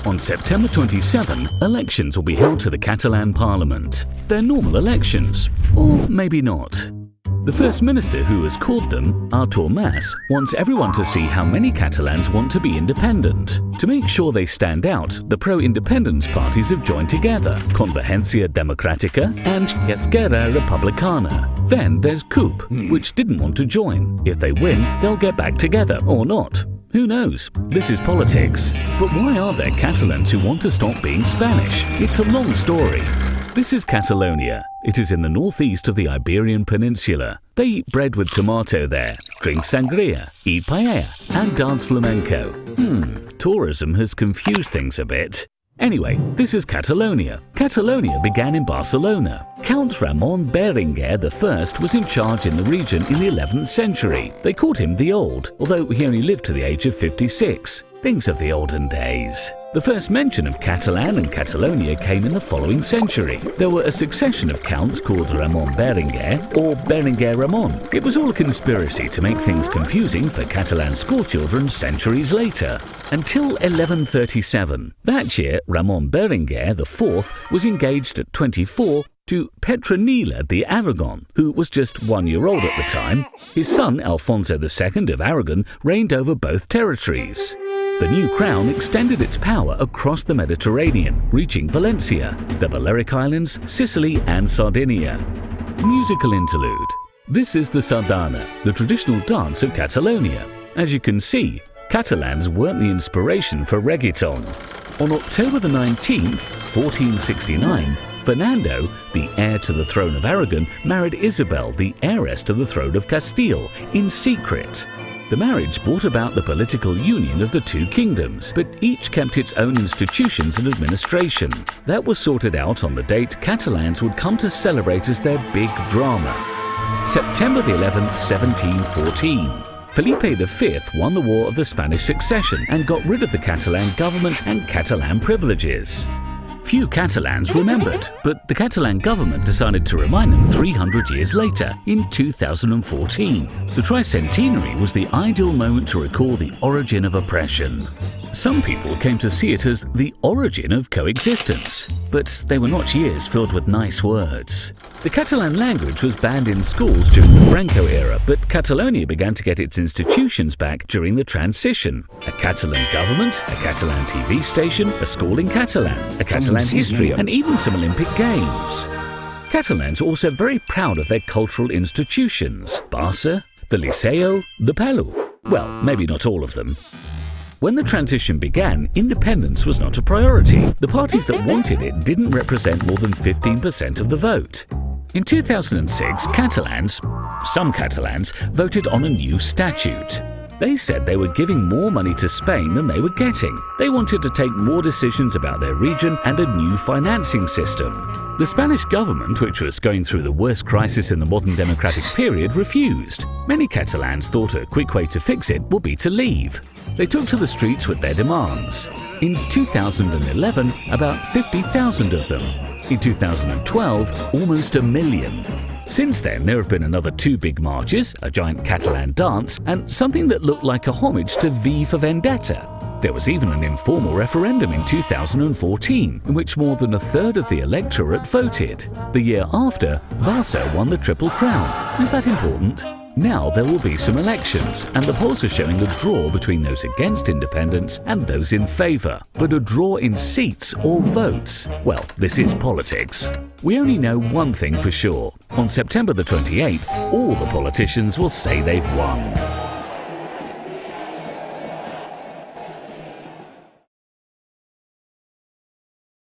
On September 27, elections will be held to the Catalan Parliament. They're normal elections, or maybe not. The First Minister who has called them, Artur Mas, wants everyone to see how many Catalans want to be independent. To make sure they stand out, the pro-independence parties have joined together, Convergencia Democrática and Esquerra Republicana. Then there's CUP, which didn't want to join. If they win, they'll get back together, or not. Who knows? This is politics. But why are there Catalans who want to stop being Spanish? It's a long story. This is Catalonia. It is in the northeast of the Iberian Peninsula. They eat bread with tomato there, drink sangria, eat paella, and dance flamenco. Tourism has confused things a bit. Anyway, this is Catalonia. Catalonia began in Barcelona. Count Ramon Berenguer I was in charge in the region in the 11th century. They called him the Old, although he only lived to the age of 56. Things of the olden days. The first mention of Catalan and Catalonia came in the following century. There were a succession of counts called Ramon Berenguer or Berenguer Ramon. It was all a conspiracy to make things confusing for Catalan schoolchildren centuries later. Until 1137. That year, Ramon Berenguer IV was engaged at 24 to Petronila de Aragon, who was just 1 year old at the time. His son, Alfonso II of Aragon, reigned over both territories. The new crown extended its power across the Mediterranean, reaching Valencia, the Balearic Islands, Sicily and Sardinia. Musical interlude. This is the sardana, the traditional dance of Catalonia. As you can see, Catalans weren't the inspiration for reggaeton. On October the 19th, 1469, Fernando, the heir to the throne of Aragon, married Isabel, the heiress to the throne of Castile, in secret. The marriage brought about the political union of the two kingdoms, but each kept its own institutions and administration. That was sorted out on the date Catalans would come to celebrate as their big drama. September the 11th, 1714. Felipe V won the War of the Spanish Succession and got rid of the Catalan government and Catalan privileges. Few Catalans remembered, but the Catalan government decided to remind them 300 years later, in 2014. The tricentenary was the ideal moment to recall the origin of oppression. Some people came to see it as the origin of coexistence, but they were not years filled with nice words. The Catalan language was banned in schools during the Franco era, but Catalonia began to get its institutions back during the transition. A Catalan government, a Catalan TV station, a school in Catalan, a Catalan history, and even some Olympic Games. Catalans are also very proud of their cultural institutions. Barça, the Liceo, the Palau. Well, maybe not all of them. When the transition began, independence was not a priority. The parties that wanted it didn't represent more than 15% of the vote. In 2006, some Catalans, voted on a new statute. They said they were giving more money to Spain than they were getting. They wanted to take more decisions about their region and a new financing system. The Spanish government, which was going through the worst crisis in the modern democratic period, refused. Many Catalans thought a quick way to fix it would be to leave. They took to the streets with their demands. In 2011, about 50,000 of them. In 2012, almost 1 million. Since then, there have been another 2 big marches, a giant Catalan dance, and something that looked like a homage to V for Vendetta. There was even an informal referendum in 2014, in which more than 1/3 of the electorate voted. The year after, Barça won the Triple Crown. Is that important? Now there will be some elections, and the polls are showing a draw between those against independence and those in favour. But a draw in seats or votes? Well, this is politics. We only know one thing for sure. On September the 28th, all the politicians will say they've won.